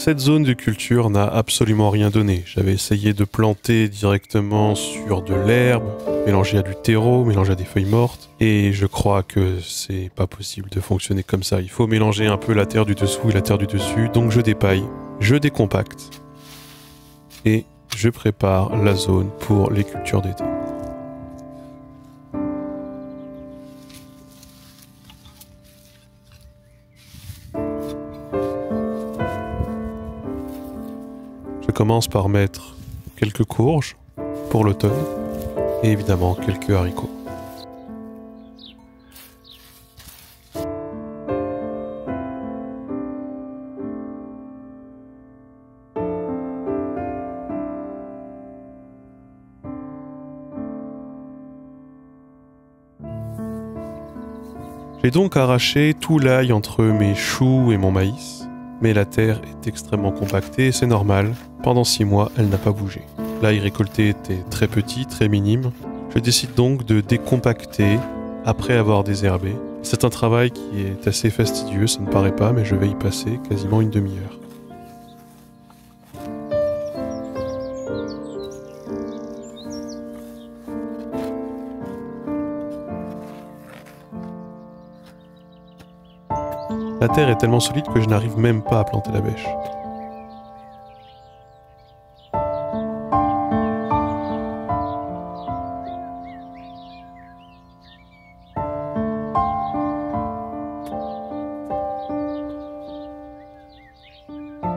Cette zone de culture n'a absolument rien donné. J'avais essayé de planter directement sur de l'herbe, mélanger à du terreau, mélanger à des feuilles mortes, et je crois que c'est pas possible de fonctionner comme ça. Il faut mélanger un peu la terre du dessous et la terre du dessus, donc je dépaille, je décompacte, et je prépare la zone pour les cultures d'été. Je commence par mettre quelques courges pour l'automne et évidemment quelques haricots. J'ai donc arraché tout l'ail entre mes choux et mon maïs, mais la terre est extrêmement compactée et c'est normal, pendant 6 mois elle n'a pas bougé. L'ail récolté était très petit, très minime, je décide donc de décompacter après avoir désherbé. C'est un travail qui est assez fastidieux, ça ne paraît pas, mais je vais y passer quasiment une demi-heure. La terre est tellement solide que je n'arrive même pas à planter la bêche.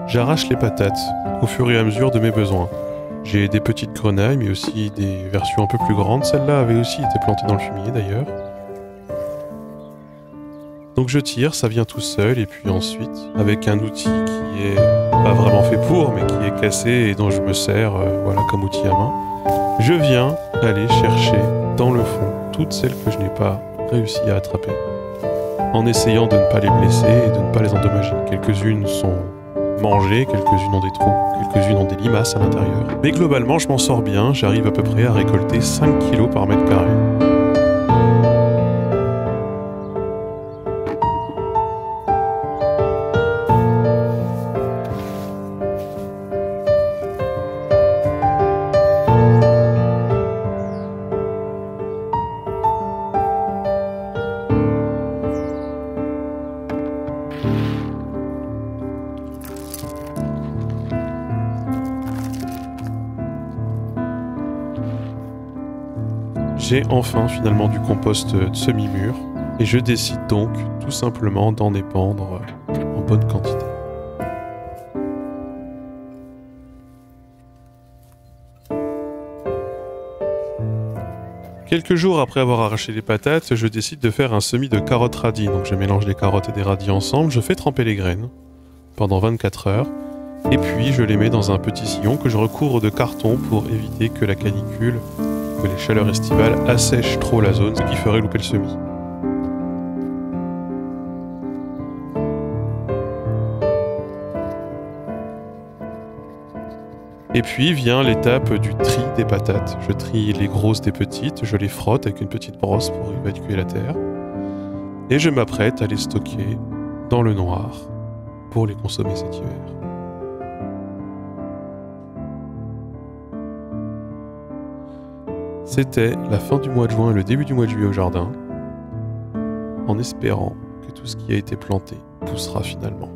J'arrache les patates au fur et à mesure de mes besoins. J'ai des petites grenailles, mais aussi des versions un peu plus grandes. Celle-là avait aussi été plantée dans le fumier d'ailleurs. Donc je tire, ça vient tout seul, et puis ensuite, avec un outil qui est pas vraiment fait pour, mais qui est cassé et dont je me sers voilà, comme outil à main, je viens aller chercher dans le fond toutes celles que je n'ai pas réussi à attraper, en essayant de ne pas les blesser et de ne pas les endommager. Quelques-unes sont mangées, quelques-unes ont des trous, quelques-unes ont des limaces à l'intérieur. Mais globalement, je m'en sors bien, j'arrive à peu près à récolter 5 kg par mètre carré. J'ai enfin finalement du compost semi-mûr et je décide donc tout simplement d'en épandre en bonne quantité. Quelques jours après avoir arraché les patates, je décide de faire un semis de carottes radis. Donc je mélange les carottes et des radis ensemble, je fais tremper les graines pendant 24 heures et puis je les mets dans un petit sillon que je recouvre de carton pour éviter que la canicule, que les chaleurs estivales assèchent trop la zone, ce qui ferait louper le semis. Et puis vient l'étape du tri des patates. Je trie les grosses des petites, je les frotte avec une petite brosse pour évacuer la terre, et je m'apprête à les stocker dans le noir pour les consommer cet hiver. C'était la fin du mois de juin et le début du mois de juillet au jardin, en espérant que tout ce qui a été planté poussera finalement.